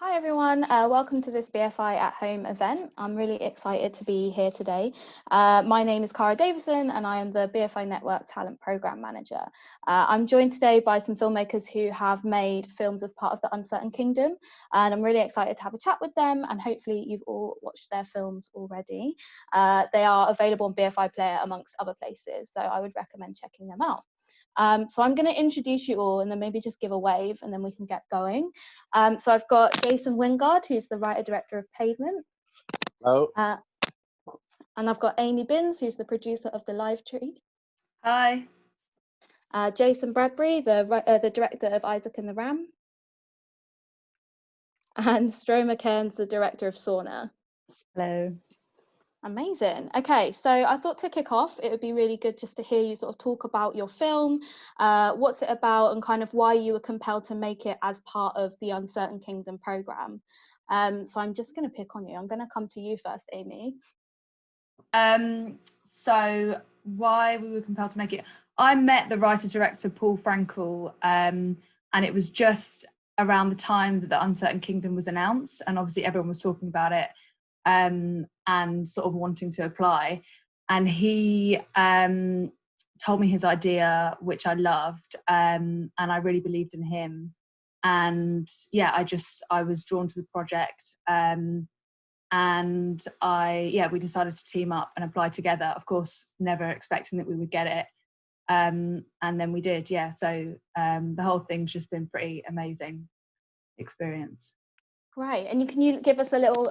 Hi everyone, welcome to this BFI at Home event. I'm really excited to be here today. My name is Cara Davison and I am the BFI Network Talent Programme Manager. I'm joined today by some filmmakers who have made films as part of the Uncertain Kingdom, and I'm really excited to have a chat with them, and hopefully you've all watched their films already. They are available on BFI Player amongst other places, so I would recommend checking them out. So I'm going to introduce you all and then maybe just give a wave and then we can get going. So I've got Jason Wingard, who's the writer-director of Pavement. Oh, And I've got Amy Binns, who's the producer of The Live Tree. Hi. Jason Bradbury, the director of Isaac and the Ram. And Stroma Cairns, the director of Sauna. Hello. Amazing. Okay, so I thought to kick off, it would be really good just to hear you sort of talk about your film, what's it about, and kind of why you were compelled to make it as part of the Uncertain Kingdom programme. So I'm just going to pick on you. I'm going to come to you first, Amy. So why we were compelled to make it? I met the writer-director Paul Frankel, and it was just around the time that the Uncertain Kingdom was announced, and obviously everyone was talking about it. And sort of wanting to apply, and he told me his idea, which I loved, and I really believed in him, and yeah, I was drawn to the project, and we decided to team up and apply together, of course never expecting that we would get it, and then we did. So the whole thing's just been pretty amazing experience. Right, and can you give us a little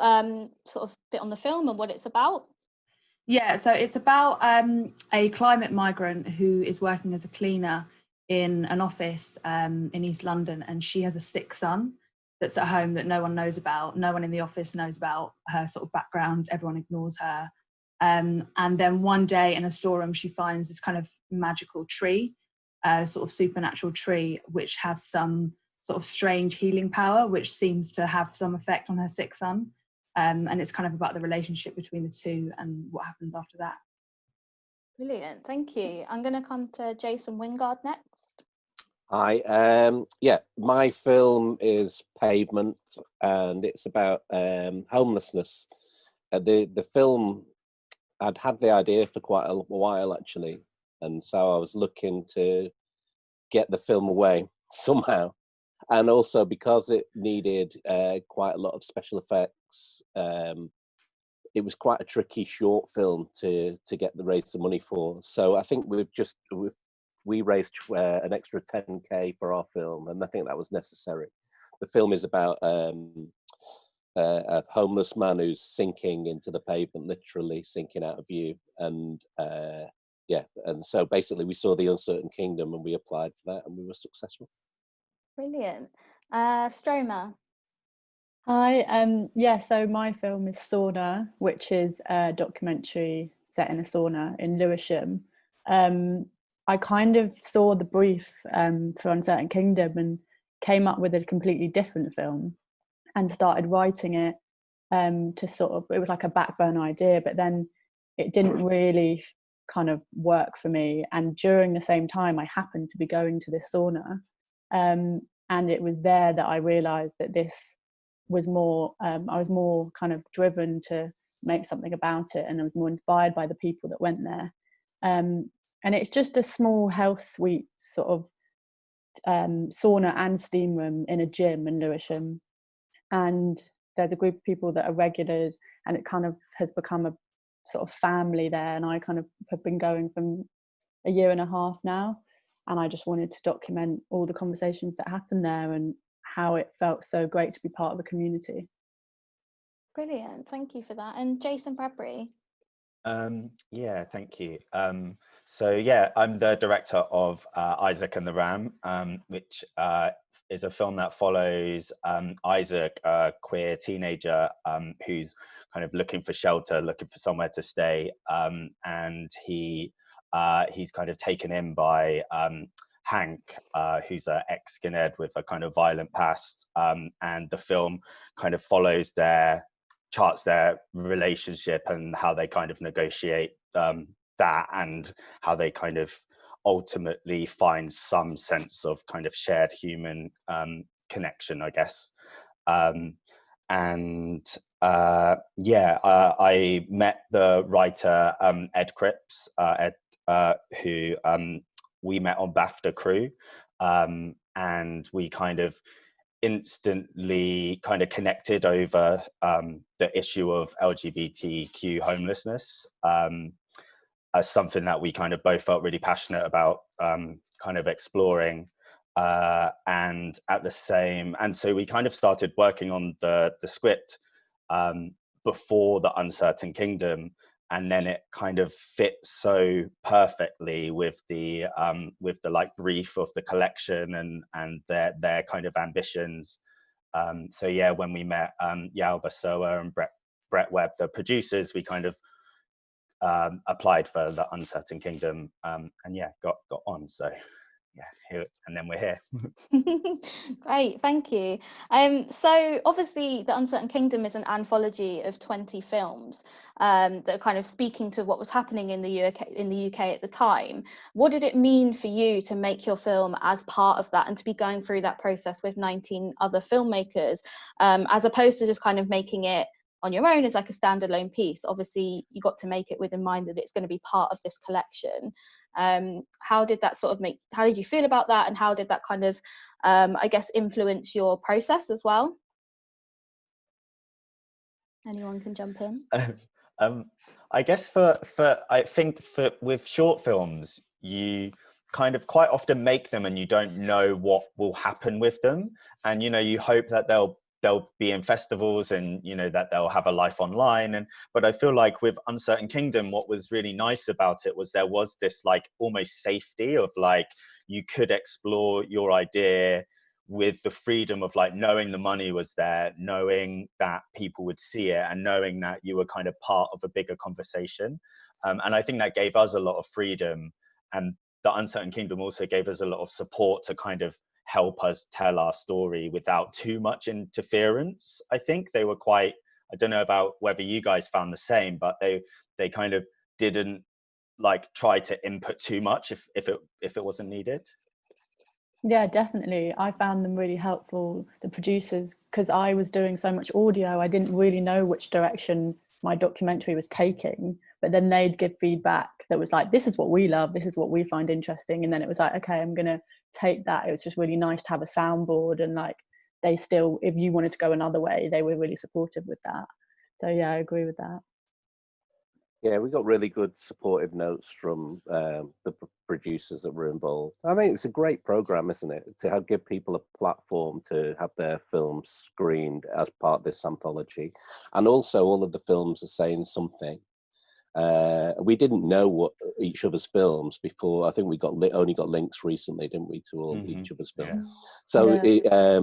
sort of bit on the film and what it's about? Yeah, so it's about a climate migrant who is working as a cleaner in an office in East London, and she has a sick son that's at home that no one knows about. No one in the office knows about her sort of background. Everyone ignores her. And then one day in a storeroom, she finds this kind of magical tree, sort of supernatural tree, which has some sort of strange healing power, which seems to have some effect on her sick son. And it's kind of about the relationship between the two and what happens after that. Brilliant, thank you. I'm going to come to Jason Wingard next. hi. My film is Pavement, and it's about homelessness. The film, I'd had the idea for quite a while actually, and so I was looking to get the film away somehow, and also because it needed quite a lot of special effects. It was quite a tricky short film to raise the money for. So I think we raised an extra 10k for our film, and I think that was necessary. The film is about a homeless man who's sinking into the pavement, literally sinking out of view, and and so basically we saw the Uncertain Kingdom and we applied for that and we were successful. Brilliant. Stroma. Hi, so my film is Sauna, which is a documentary set in a sauna in Lewisham. I kind of saw the brief for Uncertain Kingdom and came up with a completely different film and started writing it to sort of, it was like a backburner idea, but then it didn't really kind of work for me. And during the same time, I happened to be going to this sauna, and it was there that I realised that this was more, I was more kind of driven to make something about it, and I was more inspired by the people that went there. And it's just a small health suite sort of sauna and steam room in a gym in Lewisham, and there's a group of people that are regulars, and it kind of has become a sort of family there, and I kind of have been going from a year and a half now, and I just wanted to document all the conversations that happened there and how it felt so great to be part of a community. Brilliant, thank you for that. And Jason Bradbury. Thank you. I'm the director of Isaac and the Ram, which is a film that follows Isaac, a queer teenager who's kind of looking for shelter, looking for somewhere to stay, and he's kind of taken in by Hank, who's an ex-skinhead with a kind of violent past, and the film kind of charts their relationship and how they kind of negotiate that, and how they kind of ultimately find some sense of kind of shared human connection, I guess. And I met the writer Ed Cripps, who we met on BAFTA Crew, and we kind of instantly kind of connected over the issue of LGBTQ homelessness as something that we kind of both felt really passionate about kind of exploring. And so we kind of started working on the script before The Uncertain Kingdom, and then it kind of fit so perfectly with the like brief of the collection and their kind of ambitions. So yeah, when we met Yao Basoa and Brett Webb, the producers, we kind of applied for The Uncertain Kingdom, and yeah, got on. So yeah, here, and then we're here. Great, thank you. So obviously The Uncertain Kingdom is an anthology of 20 films that are kind of speaking to what was happening in the UK at the time. What did it mean for you to make your film as part of that and to be going through that process with 19 other filmmakers, as opposed to just kind of making it on your own as like a standalone piece? Obviously you got to make it with in mind that it's going to be part of this collection. How did you feel about that, and how did that kind of I guess influence your process as well? Anyone can jump in. I guess with short films, you kind of quite often make them and you don't know what will happen with them, and you hope that they'll be in festivals and that they'll have a life online. But I feel like with Uncertain Kingdom, what was really nice about it was there was this like almost safety of like you could explore your idea with the freedom of like knowing the money was there, knowing that people would see it, and knowing that you were kind of part of a bigger conversation. And I think that gave us a lot of freedom, and The Uncertain Kingdom also gave us a lot of support to kind of help us tell our story without too much interference. I think they were quite, I don't know about whether you guys found the same, but they kind of didn't like try to input too much if it wasn't needed. Yeah, definitely. I found them really helpful, the producers, because I was doing so much audio. I didn't really know which direction my documentary was taking, but then they'd give feedback that was like, this is what we love, this is what we find interesting. And then it was like, okay, I'm going to take that. It was just really nice to have a soundboard, and like they still, if you wanted to go another way, they were really supportive with that. So yeah, I agree with that. Yeah, we got really good supportive notes from the producers that were involved. I think it's a great program, isn't it, to give people a platform to have their films screened as part of this anthology. And also all of the films are saying something. We didn't know what each other's films before. I think we only got links recently, didn't we, to all each other's films. Yeah. So yeah.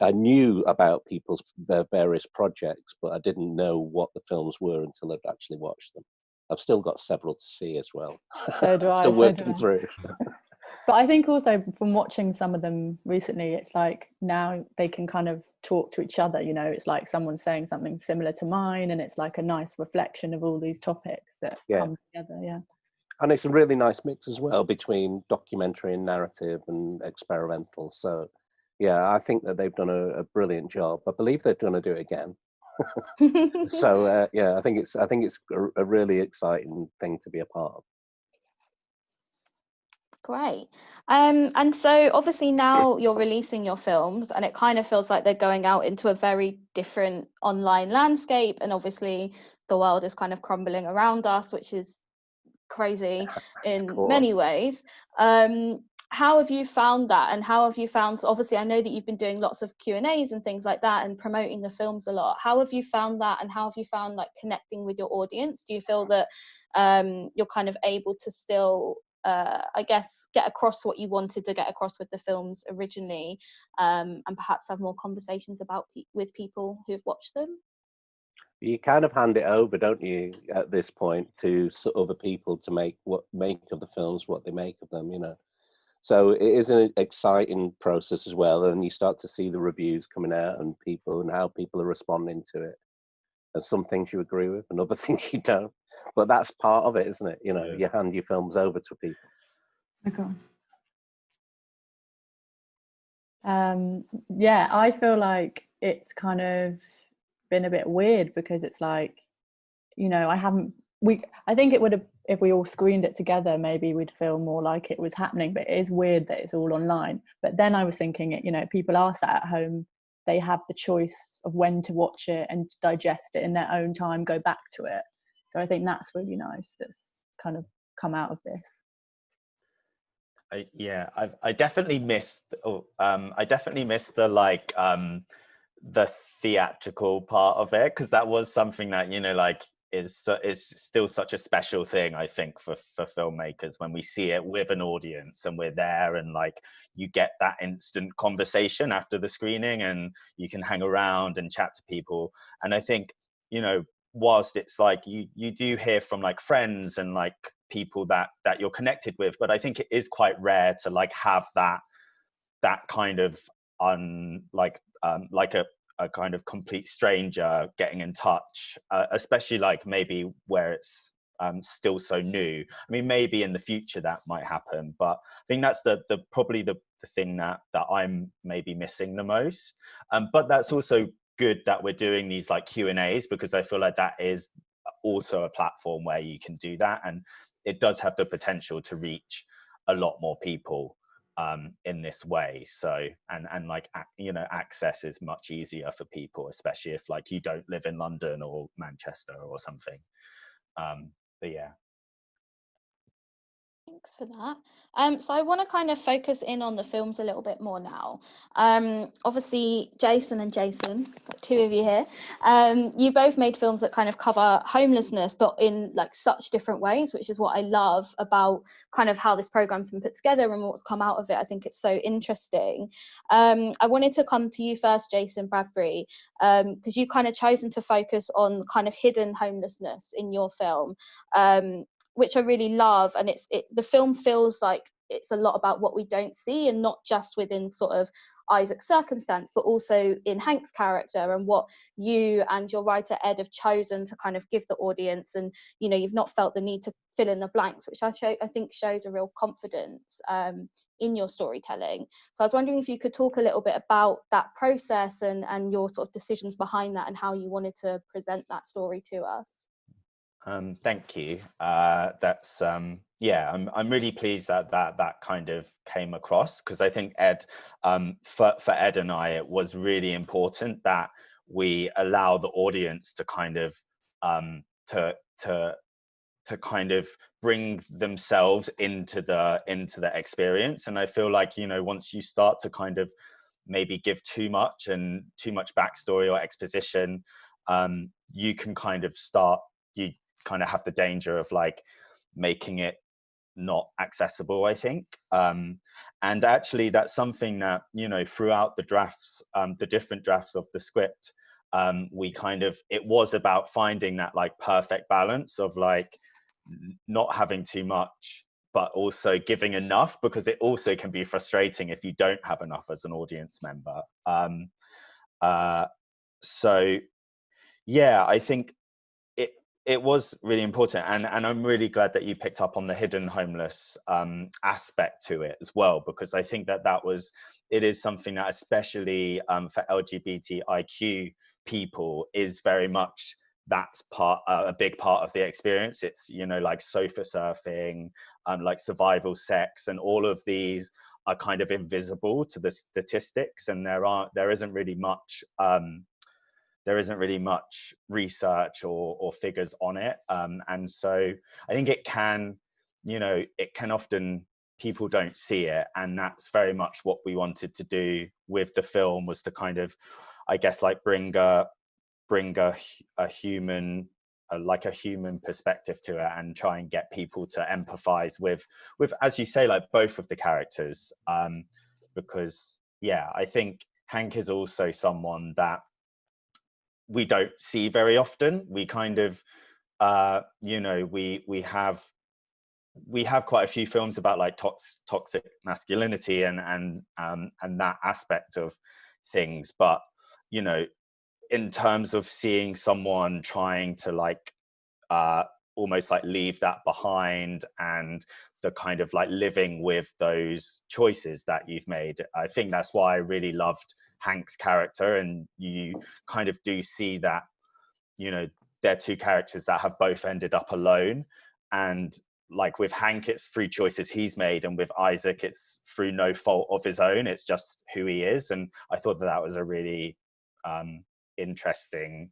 I knew about their various projects, but I didn't know what the films were until I'd actually watched them. I've still got several to see as well. So do I. Still working through. But I think also from watching some of them recently, it's like now they can kind of talk to each other, it's like someone saying something similar to mine, and it's like a nice reflection of all these topics that come together. Yeah. And it's a really nice mix as well between documentary and narrative and experimental. So yeah, I think that they've done a brilliant job. I believe they're going to do it again. So yeah, I think it's a really exciting thing to be a part of. Great. And so obviously now you're releasing your films, and it kind of feels like they're going out into a very different online landscape, and obviously the world is kind of crumbling around us, which is crazy in cool. Many ways. How have you found that, and how have you found, obviously I know that you've been doing lots of Q&As and things like that and promoting the films a lot. How have you found that, and how have you found like connecting with your audience? Do you feel that you're kind of able to still I guess get across what you wanted to get across with the films originally, and perhaps have more conversations with people who've watched them? You kind of hand it over, don't you, at this point, to other people to make of the films what they make of them, So it is an exciting process as well, and you start to see the reviews coming out and how people are responding to it. And some things you agree with, and other things you don't. But that's part of it, isn't it? You hand your films over to people. Okay. Yeah, I feel like it's kind of been a bit weird because it's like, you know, I think it would have, if we all screened it together, maybe we'd feel more like it was happening, but it is weird that it's all online. But then I was thinking, you know, people are sat at home, they have the choice of when to watch it and to digest it in their own time, go back to it. So I think that's really nice that's kind of come out of this. I definitely missed. I definitely missed the the theatrical part of it, because that was something that, you know, like is still such a special thing, I think, for filmmakers, when we see it with an audience and we're there, and like you get that instant conversation after the screening, and you can hang around and chat to people. And I think, you know, whilst it's like you do hear from like friends and like people that you're connected with, but I think it is quite rare to like have that kind of like a kind of complete stranger getting in touch, especially like maybe where it's still so new. I mean, maybe in the future that might happen, but I think that's the probably the thing that I'm maybe missing the most. But that's also good that we're doing these like Q&As, because I feel like that is also a platform where you can do that, and it does have the potential to reach a lot more people in this way. So and like, you know, access is much easier for people, especially if like you don't live in London or Manchester or something. But yeah. Thanks for that. So I want to kind of focus in on the films a little bit more now. Obviously, Jason and Jason, two of you here, you both made films that kind of cover homelessness, but in like such different ways, which is what I love about kind of how this program's been put together and what's come out of it. I think it's so interesting. I wanted to come to you first, Jason Bradbury, because you kind of chosen to focus on kind of hidden homelessness in your film. Which I really love, and the film feels like it's a lot about what we don't see, and not just within sort of Isaac's circumstance, but also in Hank's character and what you and your writer Ed have chosen to kind of give the audience. And you know, you've not felt the need to fill in the blanks, which I think shows a real confidence in your storytelling. So I was wondering if you could talk a little bit about that process and your sort of decisions behind that, and how you wanted to present that story to us. Thank you. That's yeah, I'm really pleased that kind of came across, because I think Ed, for Ed and I, it was really important that we allow the audience to kind of to kind of bring themselves into the experience. And I feel like, you know, once you start to kind of maybe give too much backstory or exposition, you can kind of you kind of have the danger of like making it not accessible, I think. And actually that's something that, you know, throughout the drafts, the different drafts of the script, we kind of, it was about finding that like perfect balance of like not having too much but also giving enough, because it also can be frustrating if you don't have enough as an audience member. So yeah, I think it was really important, and I'm really glad that you picked up on the hidden homeless aspect to it as well, because I think that it is something that, especially for LGBTIQ people, is very much that's a big part of the experience. It's, you know, like sofa surfing, like survival sex, and all of these are kind of invisible to the statistics, and there isn't really much research or figures on it. And so I think it can often, people don't see it. And that's very much what we wanted to do with the film, was to kind of, I guess, like bring a human perspective to it, and try and get people to empathize with, as you say, like both of the characters. Because yeah, I think Hank is also someone that we don't see very often. We kind of, you know, we have quite a few films about like toxic masculinity and that aspect of things. But, you know, in terms of seeing someone trying to like almost like leave that behind, and the kind of like living with those choices that you've made. I think that's why I really loved Hank's character, and you kind of do see that, you know, they're two characters that have both ended up alone, and like with Hank it's through choices he's made, and with Isaac it's through no fault of his own, it's just who he is. And I thought that that was a really interesting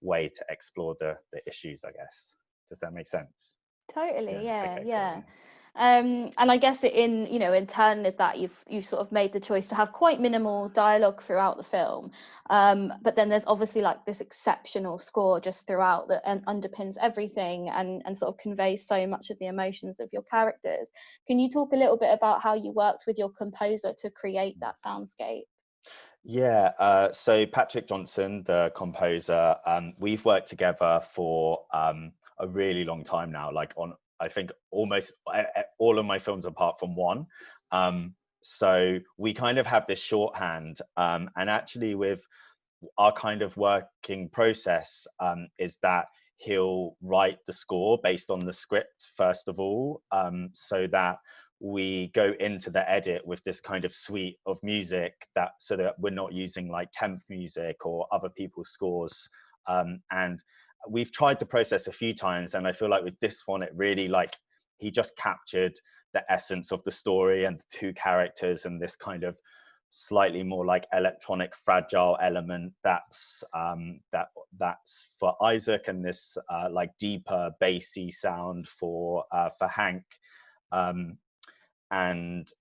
way to explore the issues, I guess. Does that make sense? Totally, yeah, Okay, yeah. cool. And I guess in turn with that, you've sort of made the choice to have quite minimal dialogue throughout the film, but then there's obviously like this exceptional score just throughout that and underpins everything and sort of conveys so much of the emotions of your characters. Can you talk a little bit about how you worked with your composer to create that soundscape? Yeah, so Patrick Johnson, the composer, we've worked together for a really long time now, like on, I think, almost all of my films apart from one. So we kind of have this shorthand, and actually with our kind of working process is that he'll write the score based on the script first of all, so that we go into the edit with this kind of suite of music, that so that we're not using like temp music or other people's scores. And we've tried the process a few times, and I feel like with this one it really, like, he just captured the essence of the story and the two characters and this kind of slightly more like electronic fragile element that's that's for Isaac, and this like deeper bassy sound for Hank. And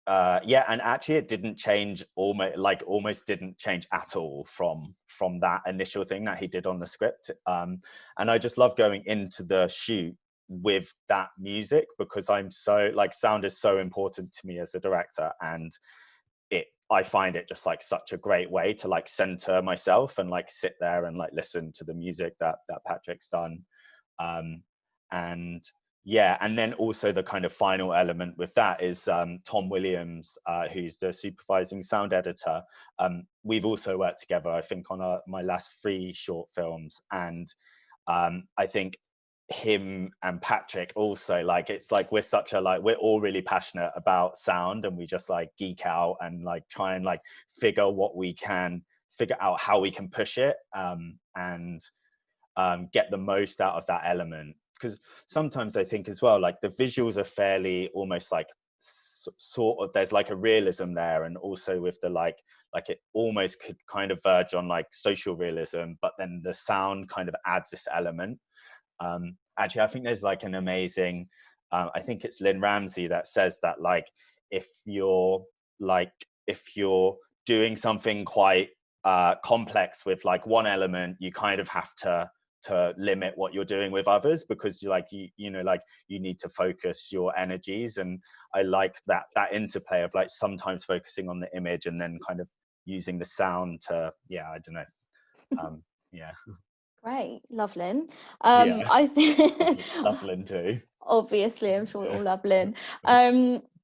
yeah, and actually it didn't change, almost didn't change at all from that initial thing that he did on the script. And I just love going into the shoot with that music, because I'm so, like, sound is so important to me as a director, and I find it just like such a great way to like center myself and like sit there and like listen to the music that Patrick's done. And yeah, and then also the kind of final element with that is Tom Williams, who's the supervising sound editor. We've also worked together, I think, on my last 3 short films, and I think him and Patrick also, like, it's like we're such a, like, we're all really passionate about sound, and we just like geek out and like try and like figure out how we can push it, and get the most out of that element. Because sometimes I think as well, like the visuals are fairly almost like sort of, there's like a realism there, and also with the like it almost could kind of verge on like social realism, but then the sound kind of adds this element. Actually, I think there's like an amazing, I think it's Lynn Ramsey that says that, like, if you're doing something quite complex with like one element, you kind of have to limit what you're doing with others, because you need to focus your energies. And I like that interplay of like sometimes focusing on the image and then kind of using the sound to, yeah, I don't know. Yeah. Great, Lovelyn. Yeah. I think Lovelyn too. obviously, I'm sure we all love Lynn.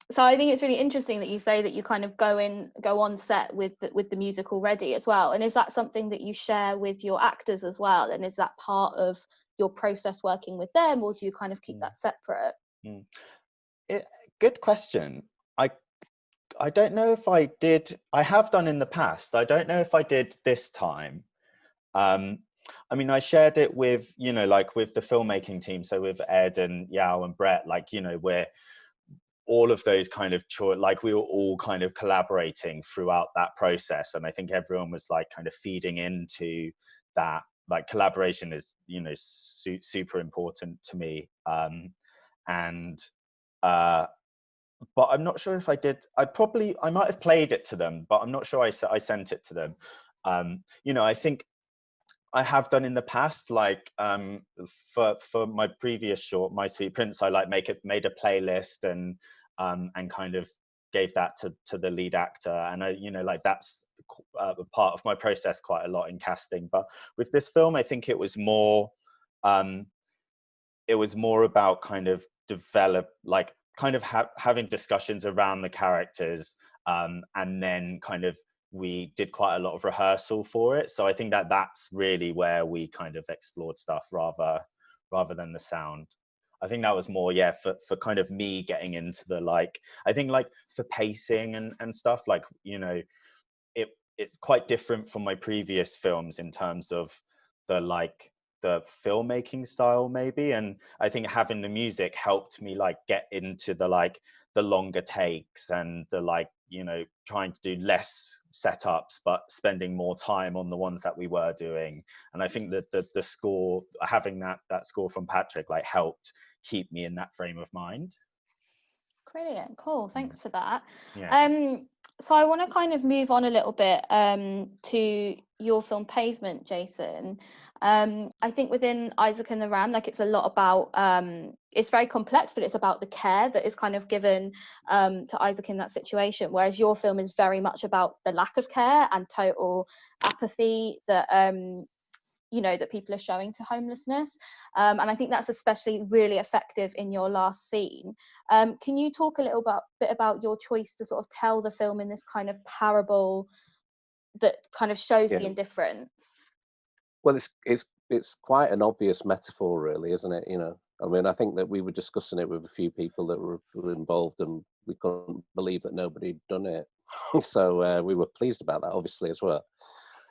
So I think it's really interesting that you say that you kind of go on set with the music already as well. And is that something that you share with your actors as well? And is that part of your process working with them, or do you kind of keep that separate? Good question. I don't know if I did. I have done in the past. I don't know if I did this time. I mean, I shared it with, like with the filmmaking team. So with Ed and Yao and Brett, like, we're all of those kind of like we were all kind of collaborating throughout that process. And I think everyone was like kind of feeding into that. Like collaboration is, super important to me. But I'm not sure if I did. I might have played it to them, but I'm not sure I sent it to them. I think I have done in the past, like for my previous short, My Sweet Prince, I like made a playlist and kind of gave that to the lead actor, and I, like that's a part of my process quite a lot in casting. But with this film, I think it was more about kind of having discussions around the characters, and then kind of we did quite a lot of rehearsal for it. So I think that's really where we kind of explored stuff rather rather than the sound. I think that was more, yeah, for kind of me getting into the, like, I think like for pacing and stuff, like, you know, it's quite different from my previous films in terms of the, like, the filmmaking style maybe. And I think having the music helped me like get into the, like, the longer takes and the, like, you know, trying to do less setups but spending more time on the ones that we were doing. And I think that the score, having that score from Patrick, like, helped keep me in that frame of mind. Brilliant, cool, thanks for that. Yeah. So I want to kind of move on a little bit to your film Pavement, Jason. I think within Isaac and the Ram, like, it's a lot about, it's very complex, but it's about the care that is kind of given to Isaac in that situation, whereas your film is very much about the lack of care and total apathy that you know, that people are showing to homelessness, and I think that's especially really effective in your last scene. Can you talk a little bit about your choice to sort of tell the film in this kind of parable that kind of shows the indifference? Well, it's quite an obvious metaphor, really, isn't it? You know, I mean, I think that we were discussing it with a few people that were involved, and we couldn't believe that nobody had done it. So we were pleased about that, obviously, as well.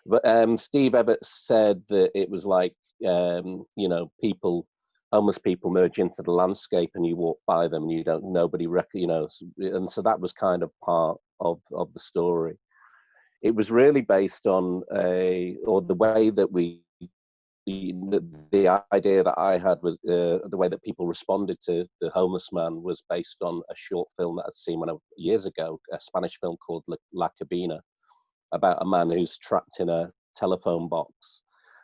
But Steve Ebbett said that it was like, you know, homeless people merge into the landscape, and you walk by them, and you don't, you know, and so that was kind of part of the story. It was really based on the way that the idea that I had was the way that people responded to the homeless man was based on a short film that I'd seen years ago, a Spanish film called La Cabina, about a man who's trapped in a telephone box.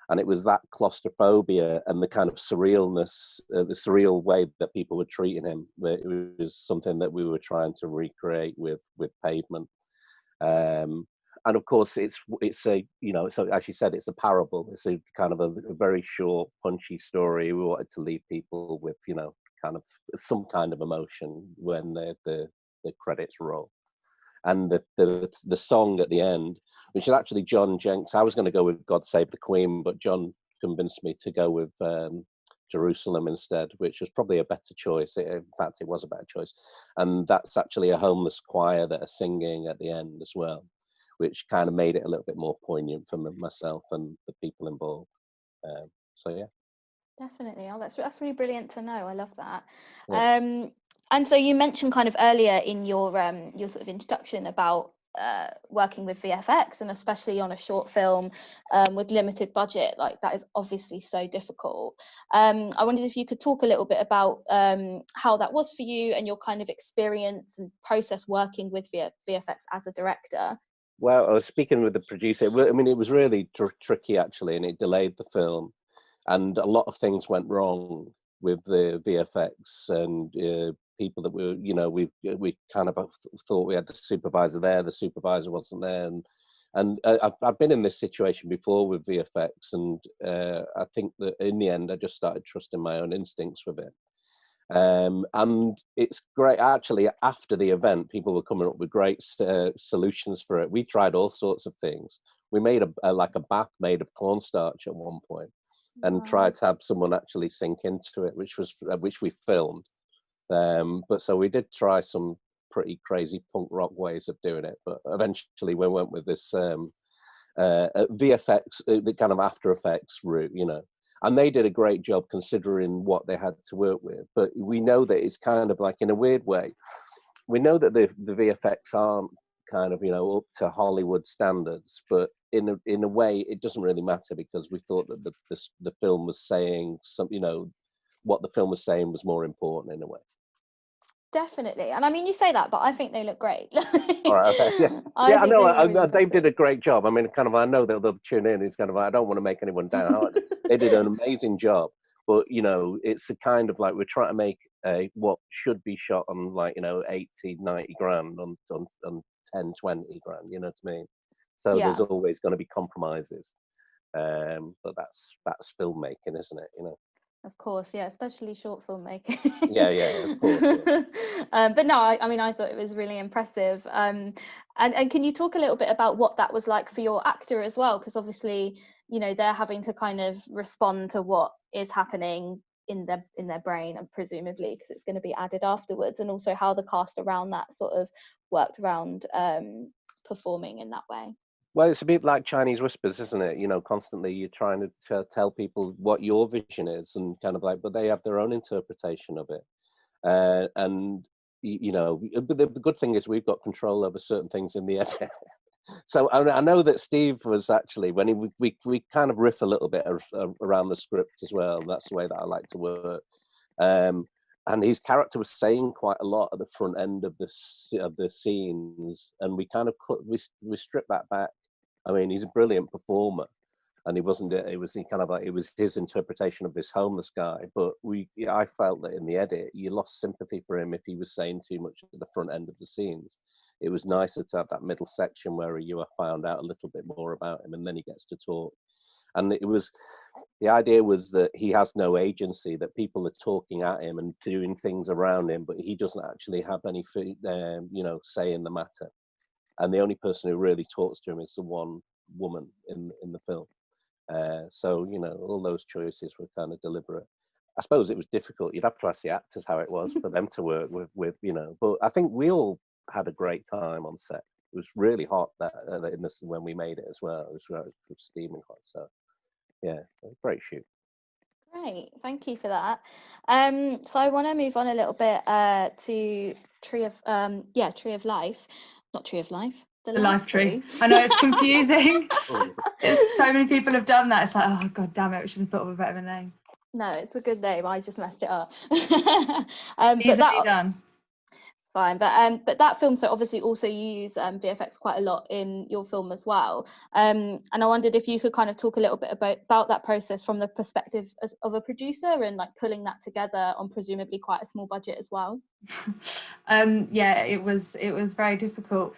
And it was that claustrophobia and the kind of surrealness, the surreal way that people were treating him. It was something that we were trying to recreate with Pavement. And of course, it's a, you know, so as you said, it's a parable. It's a kind of a very short, punchy story. We wanted to leave people with, you know, kind of some kind of emotion when the credits roll. And the song at the end, which is actually John Jenks. I was going to go with God Save the Queen, but John convinced me to go with Jerusalem instead, which was probably a better choice. In fact, it was a better choice. And that's actually a homeless choir that are singing at the end as well, which kind of made it a little bit more poignant for myself and the people involved. So yeah. Definitely. Oh, that's really brilliant to know. I love that. Yeah. And so you mentioned kind of earlier in your sort of introduction about working with VFX, and especially on a short film with limited budget, like that is obviously so difficult. I wondered if you could talk a little bit about how that was for you and your kind of experience and process working with VFX as a director. Well, I was speaking with the producer. I mean, it was really tricky actually, and it delayed the film. And a lot of things went wrong with the VFX, and people that were, you know, we kind of thought we had the supervisor there. The supervisor wasn't there, and I've been in this situation before with VFX, and I think that in the end I just started trusting my own instincts with it. And it's great. Actually, after the event, people were coming up with great solutions for it. We tried all sorts of things. We made like a bath made of cornstarch at one point, and tried to have someone actually sink into it, which we filmed. But so we did try some pretty crazy punk rock ways of doing it. But eventually we went with this VFX, the kind of After Effects route, you know. And they did a great job considering what they had to work with. But we know that it's kind of like, in a weird way, we know that the VFX aren't kind of, you know, up to Hollywood standards, but in a way it doesn't really matter, because we thought that the film was saying something, you know, what the film was saying was more important in a way. Definitely. And I mean, you say that, but I think they look great. All right, okay. Yeah, I know. They did a great job. I mean, kind of, I know they'll tune in. It's kind of, I don't want to make anyone down. They did an amazing job. But, you know, it's a kind of like, we're trying to make what should be shot on, like, you know, 80, 90 grand on 10, 20 grand, you know what I mean? So there's always going to be compromises. But that's filmmaking, isn't it? You know? Of course, yeah, especially short filmmaking. yeah, of course. Yeah. But no, I mean, I thought it was really impressive. And can you talk a little bit about what that was like for your actor as well? Because obviously, you know, they're having to kind of respond to what is happening in their brain, and presumably because it's going to be added afterwards, and also how the cast around that sort of worked around performing in that way. Well, it's a bit like Chinese whispers, isn't it? You know, constantly you're trying to tell people what your vision is, and kind of like, but they have their own interpretation of it. And you know, but the good thing is we've got control over certain things in the edit. So I know that Steve was actually, when we kind of riff a little bit around the script as well. That's the way that I like to work. And his character was saying quite a lot at the front end of the scenes, and we kind of we stripped that back. I mean, he's a brilliant performer, and it was his interpretation of this homeless guy. But I felt that in the edit, you lost sympathy for him if he was saying too much at the front end of the scenes. It was nicer to have that middle section where you found out a little bit more about him, and then he gets to talk. And the idea was that he has no agency, that people are talking at him and doing things around him, but he doesn't actually have any, say in the matter. And the only person who really talks to him is the one woman in the film. So, you know, all those choices were kind of deliberate. I suppose it was difficult. You'd have to ask the actors how it was for them to work with, you know. But I think we all had a great time on set. It was really hot when we made it as well. It was steaming hot. So, yeah, great shoot. Great, thank you for that. So I want to move on a little bit to Tree of Life. Not Tree of Life. The Life Tree. I know it's confusing. So many people have done that. It's like, oh god damn it, we should have thought of a better name. No, it's a good name. I just messed it up. Easily done. It's fine. But that film, so obviously also you use VFX quite a lot in your film as well. And I wondered if you could kind of talk a little bit about that process from the perspective of a producer, and like pulling that together on presumably quite a small budget as well. Yeah, it was very difficult.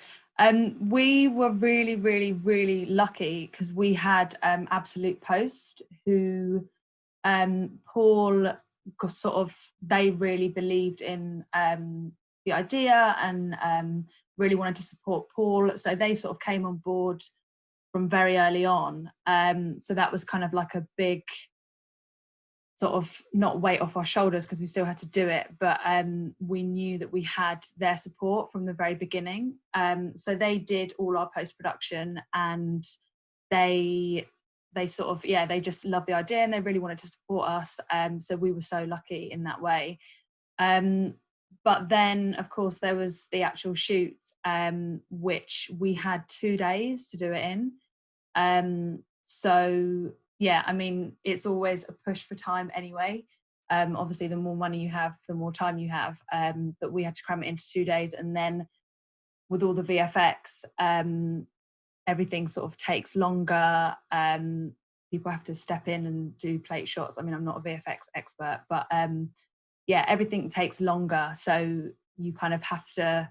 We were really, really, really lucky because we had Absolute Post, who Paul they really believed in the idea and really wanted to support Paul. So they sort of came on board from very early on. So that was kind of like a big sort of not weight off our shoulders because we still had to do it, but we knew that we had their support from the very beginning. So they did all our post-production, and they sort of, they just loved the idea and they really wanted to support us. So we were so lucky in that way. But then, of course, there was the actual shoot, which we had 2 days to do it in. So, yeah, I mean, it's always a push for time anyway. Obviously, the more money you have, the more time you have. But we had to cram it into 2 days. And then with all the VFX, everything sort of takes longer. People have to step in and do plate shots. I mean, I'm not a VFX expert, but everything takes longer. So you kind of have to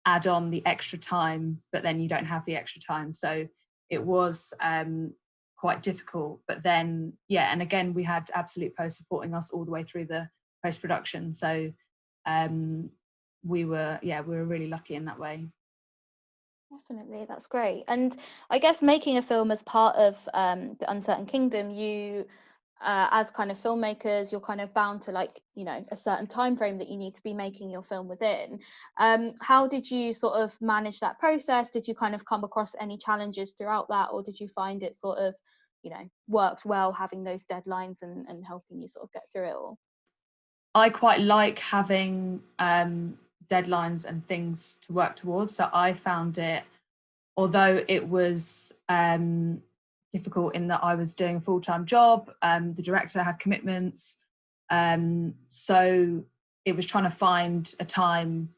add on the extra time, but then you don't have the extra time. So it was quite difficult. But then, and again, we had Absolute Post supporting us all the way through the post-production. So we were really lucky in that way. Definitely, that's great. And I guess making a film as part of the Uncertain Kingdom, you as kind of filmmakers, you're kind of bound to a certain time frame that you need to be making your film within. How did you sort of manage that process? Did you kind of come across any challenges throughout that, or did you find it sort of worked well having those deadlines and helping you sort of get through it all? I quite like having deadlines and things to work towards. So I found it, although it was difficult in that I was doing a full-time job, the director had commitments, so it was trying to find a time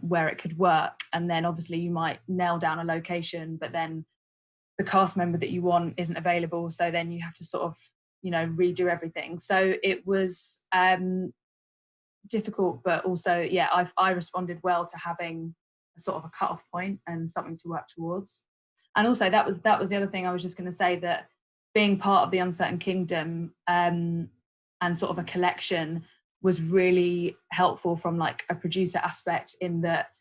where it could work. And then obviously you might nail down a location, but then the cast member that you want isn't available, so then you have to sort of redo everything. So it was difficult, but also I responded well to having a sort of a cut-off point and something to work towards. And also that was the other thing I was just going to say, that being part of the Uncertain Kingdom and sort of a collection was really helpful from like a producer aspect, in that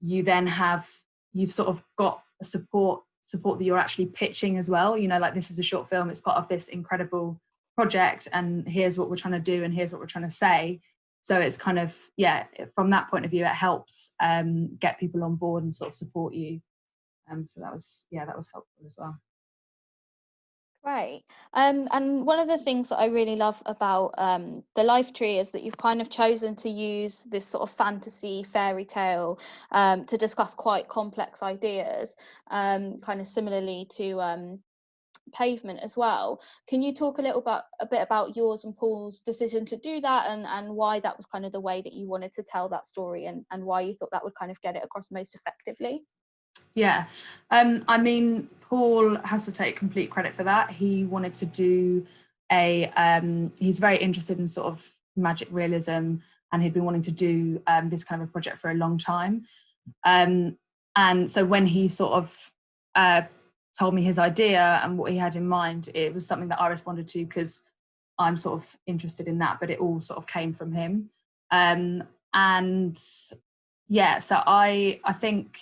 you've sort of got a support that you're actually pitching as well. Like, this is a short film, it's part of this incredible project, and here's what we're trying to do, and here's what we're trying to say. So it's kind of, yeah, from that point of view, it helps get people on board and sort of support you. So that was helpful as well. Great. And one of the things that I really love about the Life Tree is that you've kind of chosen to use this sort of fantasy fairy tale to discuss quite complex ideas, kind of similarly to Pavement as well. Can you talk a bit about yours and Paul's decision to do that, and why that was kind of the way that you wanted to tell that story, and why you thought that would kind of get it across most effectively? Yeah, I mean, Paul has to take complete credit for that. He wanted to do he's very interested in sort of magic realism, and he'd been wanting to do this kind of a project for a long time. And so when he sort of told me his idea and what he had in mind, it was something that I responded to, because I'm sort of interested in that, but it all sort of came from him. And yeah, so I think,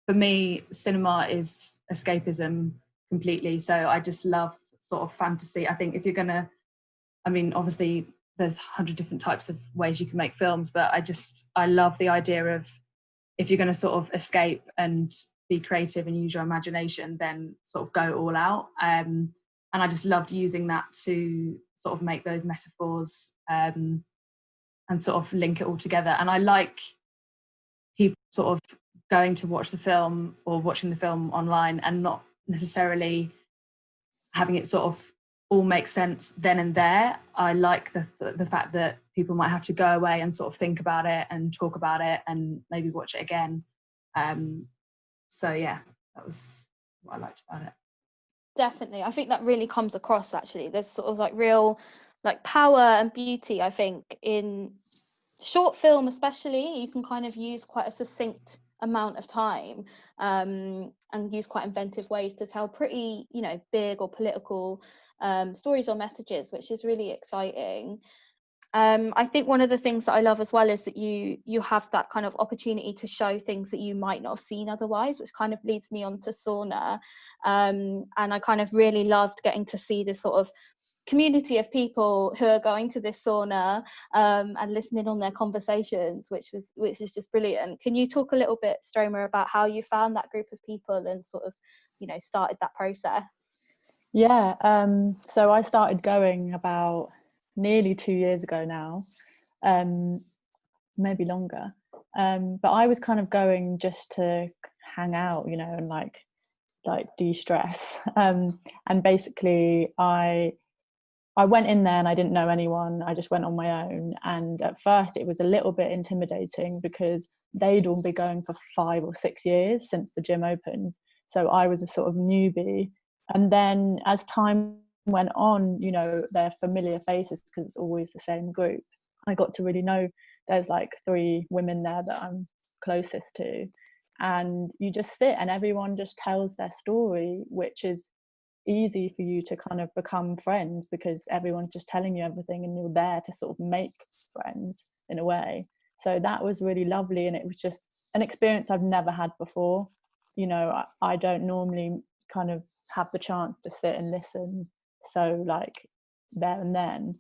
for me, cinema is escapism completely. So I just love sort of fantasy. I think if you're gonna, I mean, obviously there's 100 different types of ways you can make films, but I love the idea of, if you're gonna sort of escape and be creative and use your imagination, then sort of go all out. And I just loved using that to sort of make those metaphors and sort of link it all together. And I like people sort of going to watch the film or watching the film online and not necessarily having it sort of all make sense then and there. I like the fact that people might have to go away and sort of think about it and talk about it and maybe watch it again. So yeah, that was what I liked about it. Definitely. I think that really comes across, actually. There's sort of like real like power and beauty, I think, in short film especially. You can kind of use quite a succinct amount of time and use quite inventive ways to tell pretty, you know, big or political stories or messages, which is really exciting. I think one of the things that I love as well is that you have that kind of opportunity to show things that you might not have seen otherwise, which kind of leads me on to Sauna. And I kind of really loved getting to see this sort of community of people who are going to this sauna and listening on their conversations, which is just brilliant. Can you talk a little bit, Stroma, about how you found that group of people and sort of, you know, started that process? Yeah, so I started going about nearly 2 years ago now, maybe longer, but I was kind of going just to hang out, you know, and like de-stress, and basically I went in there and I didn't know anyone. I just went on my own, and at first it was a little bit intimidating because they'd all been going for 5 or 6 years since the gym opened, so I was a sort of newbie. And then as time went on, you know, they're familiar faces because it's always the same group. I got to really know, there's like 3 women there that I'm closest to, and you just sit and everyone just tells their story, which is easy for you to kind of become friends because everyone's just telling you everything and you're there to sort of make friends in a way. So that was really lovely, and it was just an experience I've never had before. You know, I don't normally kind of have the chance to sit and listen so like there and then.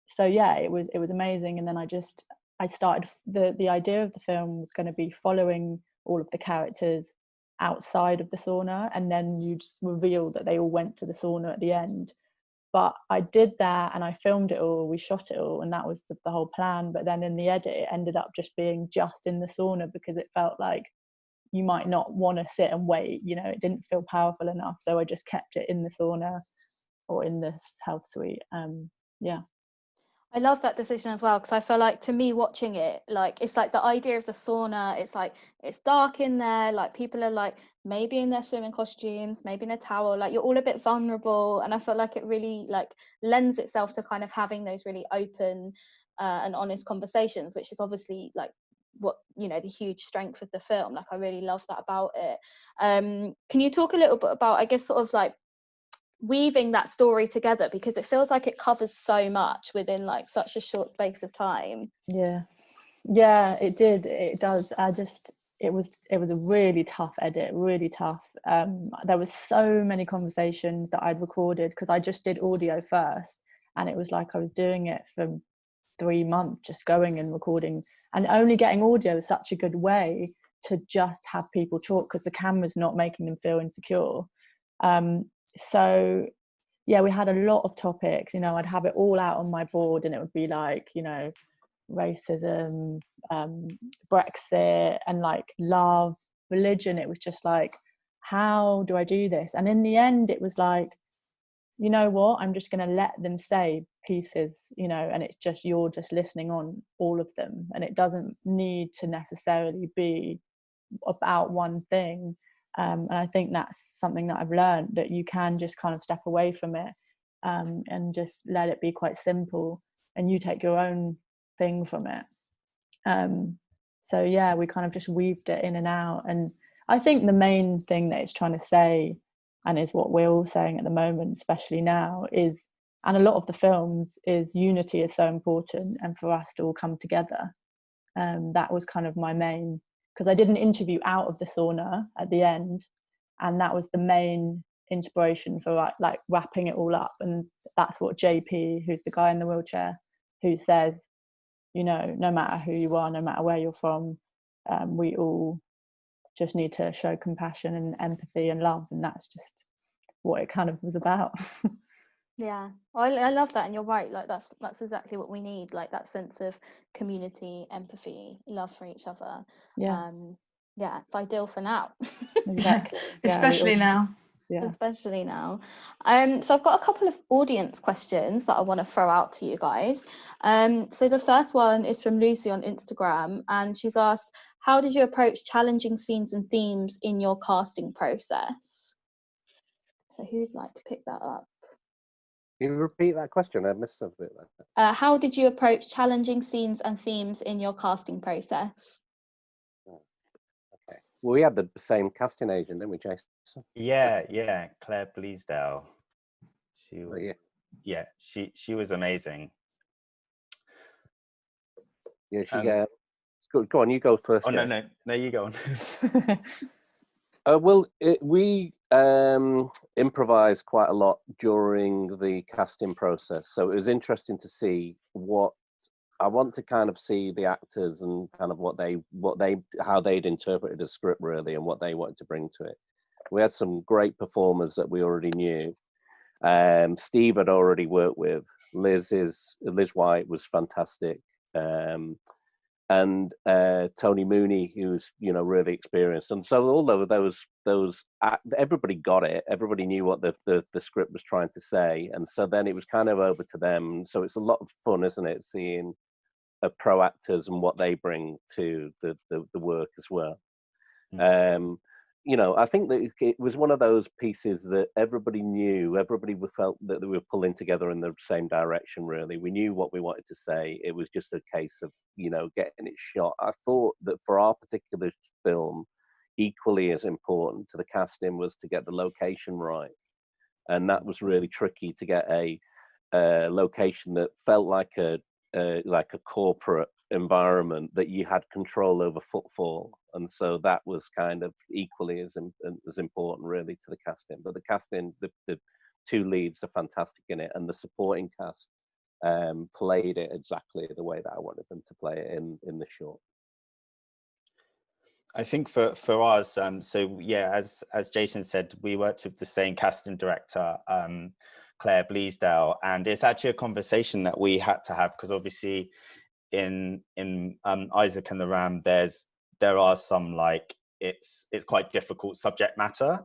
So yeah, it was amazing. And then I started, the idea of the film was going to be following all of the characters outside of the sauna, and then you just reveal that they all went to the sauna at the end. But I did that and I filmed it all, we shot it all, and that was the whole plan. But then in the edit it ended up just being just in the sauna because it felt like you might not want to sit and wait, you know, it didn't feel powerful enough, so I just kept it in the sauna or in this health suite. Yeah, I love that decision as well, because I feel like, to me, watching it, like, it's like the idea of the sauna, it's like it's dark in there, like people are like maybe in their swimming costumes, maybe in a towel, like you're all a bit vulnerable, and I feel like it really like lends itself to kind of having those really open and honest conversations, which is obviously like what, you know, the huge strength of the film. Like I really love that about it. Can you talk a little bit about, I guess, sort of like weaving that story together, because it feels like it covers so much within like such a short space of time? it does. it was a really tough edit, really tough. There was so many conversations that I'd recorded because I just did audio first, and it was like I was doing it for 3 months, just going and recording, and only getting audio is such a good way to just have people talk because the camera's not making them feel insecure. So yeah, we had a lot of topics. I'd have it all out on my board, and it would be like, racism, Brexit, and like love, religion. It was just like, how do I do this? And in the end, it was like, you know what, I'm just going to let them say pieces, and it's just, you're just listening on all of them, and it doesn't need to necessarily be about one thing. And I think that's something that I've learned, that you can just kind of step away from it, and just let it be quite simple, and you take your own thing from it. So yeah, we kind of just weaved it in and out. And I think the main thing that it's trying to say, and is what we're all saying at the moment, especially now, is, and a lot of the films, is unity is so important, and for us to all come together. That was kind of my main, because I did an interview out of the sauna at the end, and that was the main inspiration for like wrapping it all up. And that's what JP, who's the guy in the wheelchair, who says, no matter who you are, no matter where you're from, we all just need to show compassion and empathy and love, and that's just what it kind of was about. Yeah, I love that, and you're right, like that's exactly what we need, like that sense of community, empathy, love for each other. Yeah, yeah, it's ideal for now. exactly. Especially now. Yeah. Especially now. So I've got a couple of audience questions that I want to throw out to you guys. So the first one is from Lucy on Instagram, and she's asked, how did you approach challenging scenes and themes in your casting process? So who'd like to pick that up? Can you repeat that question? I missed something like that. How did you approach challenging scenes and themes in your casting process? Okay. Well, we had the same casting agent, didn't we, Jason? Yeah, Claire Bleasdale. Yeah, she was amazing. Yeah, go on, you go first. Oh, Jay. no, you go on. Well, we improvised quite a lot during the casting process, so it was interesting to see what I want to kind of see the actors and kind of how they'd interpreted the script really, and what they wanted to bring to it. We had some great performers that we already knew. Steve had already worked with. Liz White was fantastic. And Tony Mooney, who's really experienced, and so all those everybody got it. Everybody knew what the script was trying to say, and so then it was kind of over to them. So it's a lot of fun, isn't it, seeing pro actors and what they bring to the work as well. I think that it was one of those pieces that everybody knew, everybody felt that they were pulling together in the same direction, really. We knew what we wanted to say. It was just a case of, getting it shot. I thought that for our particular film, equally as important to the casting was to get the location right. And that was really tricky, to get a location that felt like a corporate environment that you had control over footfall, and so that was kind of equally as important really to the casting. But the casting, the two leads are fantastic in it, and the supporting cast played it exactly the way that I wanted them to play it in the short. I think for us, so yeah, as Jason said, we worked with the same casting director, Claire Bleasdale, and it's actually a conversation that we had to have, because obviously in Isaac and the Ram, there are some, like, it's quite difficult subject matter,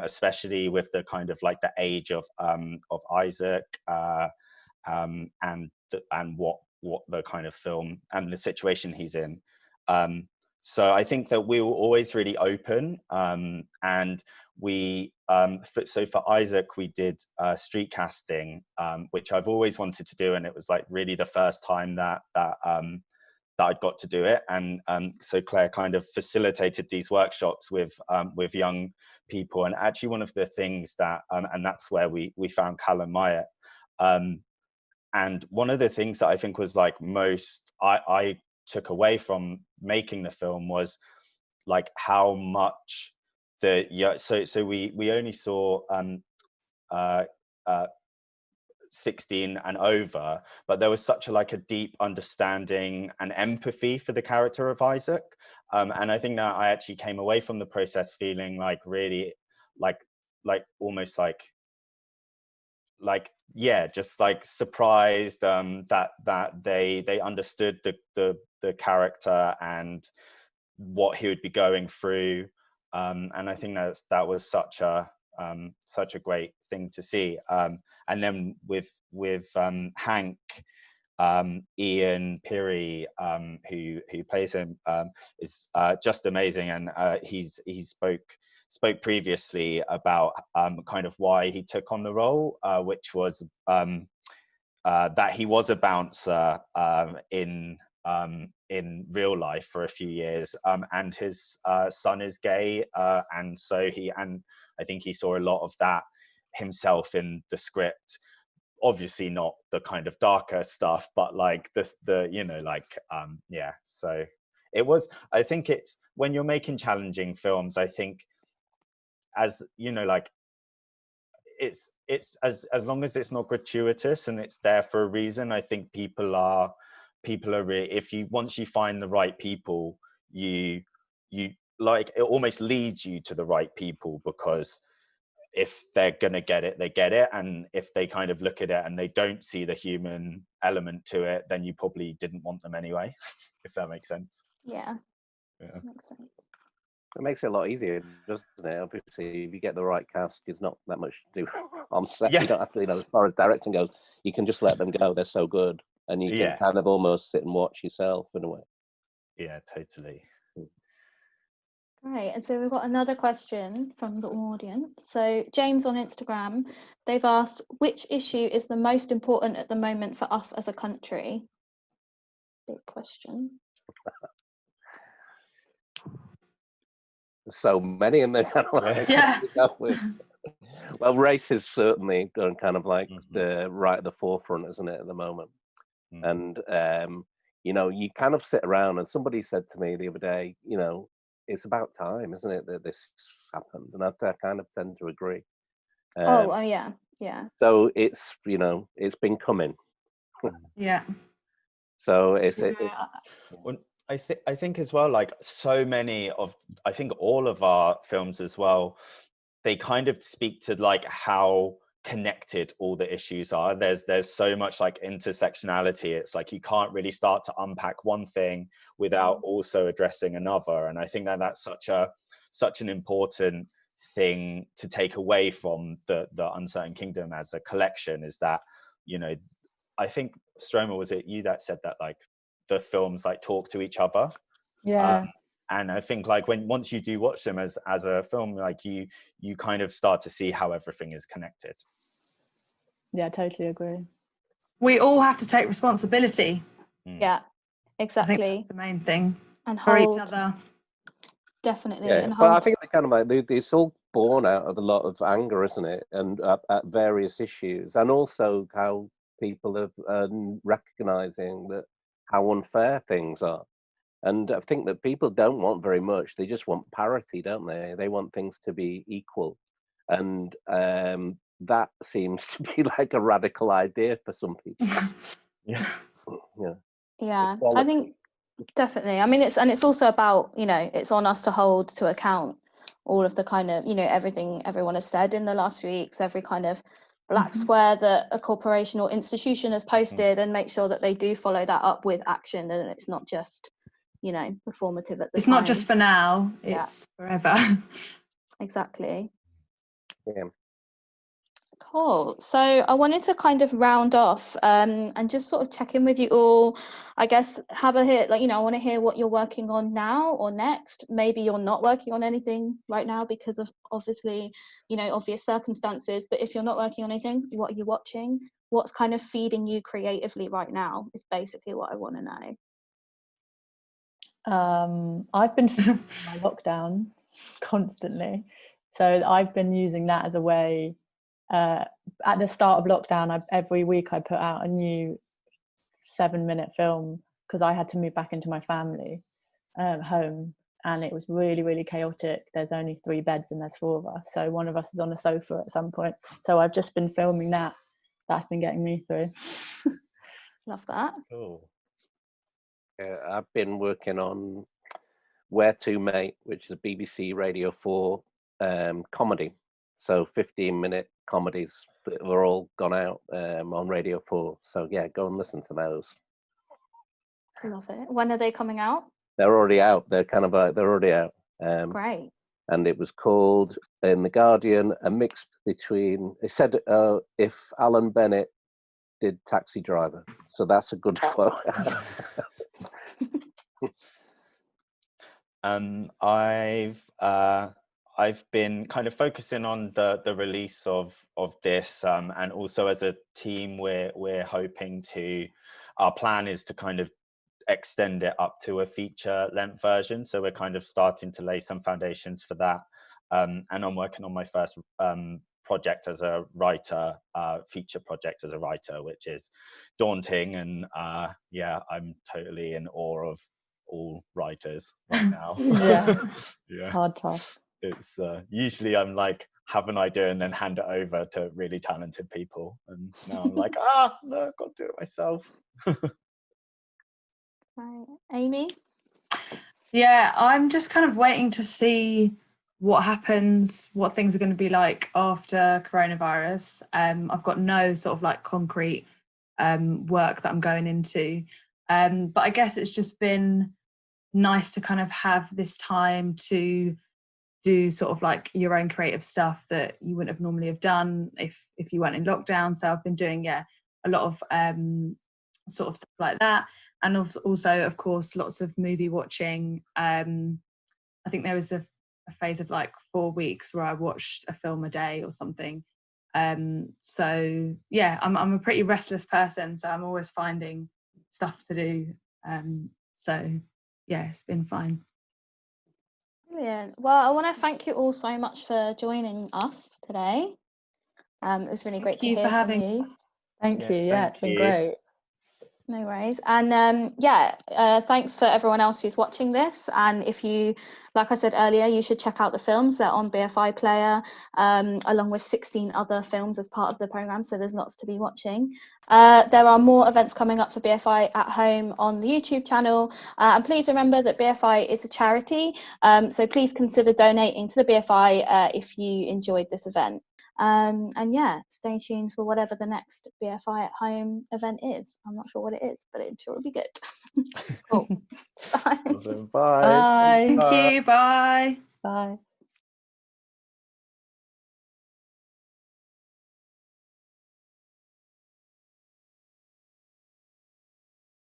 especially with the kind of like the age of Isaac, and what the kind of film and the situation he's in. So I think that we were always really open, and we so for Isaac we did street casting, which I've always wanted to do, and it was like really the first time that I'd got to do it. And so Claire kind of facilitated these workshops with young people, and actually one of the things that and that's where we found Callum Myatt, and one of the things that I think was like most I took away from making the film was like how much so we only saw 16 and over, but there was such a deep understanding and empathy for the character of Isaac, and I think that I actually came away from the process feeling really almost just surprised that they understood the character and what he would be going through, and I think that was such a great thing to see. And then with Hank, Ian Peary, who plays him, is just amazing, and he spoke previously about kind of why he took on the role, which was that he was a bouncer in real life for a few years, and his son is gay, and so I think he saw a lot of that himself in the script. Obviously not the kind of darker stuff, but so it was, I think it's, when you're making challenging films, I think, as you know, it's as long as it's not gratuitous and it's there for a reason, I think people are really, once you find the right people, you it almost leads you to the right people, because if they're gonna get it, they get it, and if they kind of look at it and they don't see the human element to it, then you probably didn't want them anyway. If that makes sense. Yeah. Makes sense. It makes it a lot easier, doesn't it? Obviously, if you get the right cast, there's not that much to do on set. You don't have to, as far as directing goes, you can just let them go. They're so good, and you can kind of almost sit and watch yourself in a way. Yeah, totally. Right, and so we've got another question from the audience. So James on Instagram, they've asked, which issue is the most important at the moment for us as a country? Big question. So many, and they're kind of well, race is certainly kind of the right at the forefront, isn't it, at the moment? And you kind of sit around, and somebody said to me the other day, it's about time, isn't it, that this happened? And I kind of tend to agree. Yeah. So it's it's been coming. Yeah. So it's Well, I think as well, so many of, I think all of our films as well, they kind of speak to how connected all the issues are. There's so much intersectionality. It's you can't really start to unpack one thing without also addressing another. And I think that's such an important thing to take away from the Uncertain Kingdom as a collection, is that, I think, Stroma, was it you that said that the films talk to each other? And I think once you do watch them as a film, you kind of start to see how everything is connected. Yeah, totally agree. We all have to take responsibility. Yeah, exactly. I think that's the main thing. And for hold each other. Definitely. Yeah, and but I hold think they kind of it's all born out of a lot of anger, isn't it? And at various issues, and also how people are recognizing that how unfair things are. And I think that people don't want very much. They just want parity, don't they? They want things to be equal. And that seems to be a radical idea for some people. Yeah. I think definitely. I mean, it's also about, it's on us to hold to account all of the kind of, everything everyone has said in the last few weeks, every kind of black square that a corporation or institution has posted, and make sure that they do follow that up with action, and it's not just performative at the it's time. not just for now, it's forever. Exactly. Yeah. Cool. So I wanted to kind of round off and just sort of check in with you all. I guess have a hit, I want to hear what you're working on now or next. Maybe you're not working on anything right now because of obviously, obvious circumstances. But if you're not working on anything, what are you watching? What's kind of feeding you creatively right now is basically what I want to know. I've been filming my lockdown constantly, so I've been using that as a way. At the start of lockdown, every week I put out a new 7-minute film because I had to move back into my family home, and it was really, really chaotic. There's only 3 beds and there's 4 of us, so one of us is on a sofa at some point. So I've just been filming that. That's been getting me through. Love that. Cool. I've been working on Where To Mate, which is BBC Radio 4 comedy. So 15-minute comedies that were all gone out on Radio 4. So yeah, go and listen to those. Love it. When are they coming out? They're already out. They're already out. Great. And it was called, in The Guardian, a mix between, it said if Alan Bennett did Taxi Driver. So that's a good quote. I've been kind of focusing on the release of this, and also as a team, we're hoping to. Our plan is to kind of extend it up to a feature-length version. So we're kind of starting to lay some foundations for that. And I'm working on my first project as a writer, feature project as a writer, which is daunting. And yeah, I'm totally in awe of all writers right now. Yeah. Hard task. It's usually I'm like, have an idea and then hand it over to really talented people, and now I'm like, no, I've got to do it myself. Right. Amy? Yeah, I'm just kind of waiting to see what happens, what things are going to be like after coronavirus. I've got no sort of like concrete work that I'm going into, but I guess it's just been nice to kind of have this time to do sort of like your own creative stuff that you wouldn't have normally have done if you weren't in lockdown. So I've been doing a lot of sort of stuff like that, and also of course lots of movie watching. I think there was a phase of like 4 weeks where I watched a film a day or something. So yeah, I'm a pretty restless person, so I'm always finding stuff to do. So yeah, it's been fine. Brilliant. Well, I want to thank you all so much for joining us today. It was really great to hear from you. Thank you. Yeah, it's been great. No worries. And thanks for everyone else who's watching this. And if you, like I said earlier, you should check out the films. They're on BFI Player, along with 16 other films as part of the programme. So there's lots to be watching. There are more events coming up for BFI at Home on the YouTube channel. And please remember that BFI is a charity. So please consider donating to the BFI if you enjoyed this event. And yeah, stay tuned for whatever the next BFI at Home event is. I'm not sure what it is, but I'm sure it'll be good. Cool. Bye. Bye. Thank you. Bye. Bye.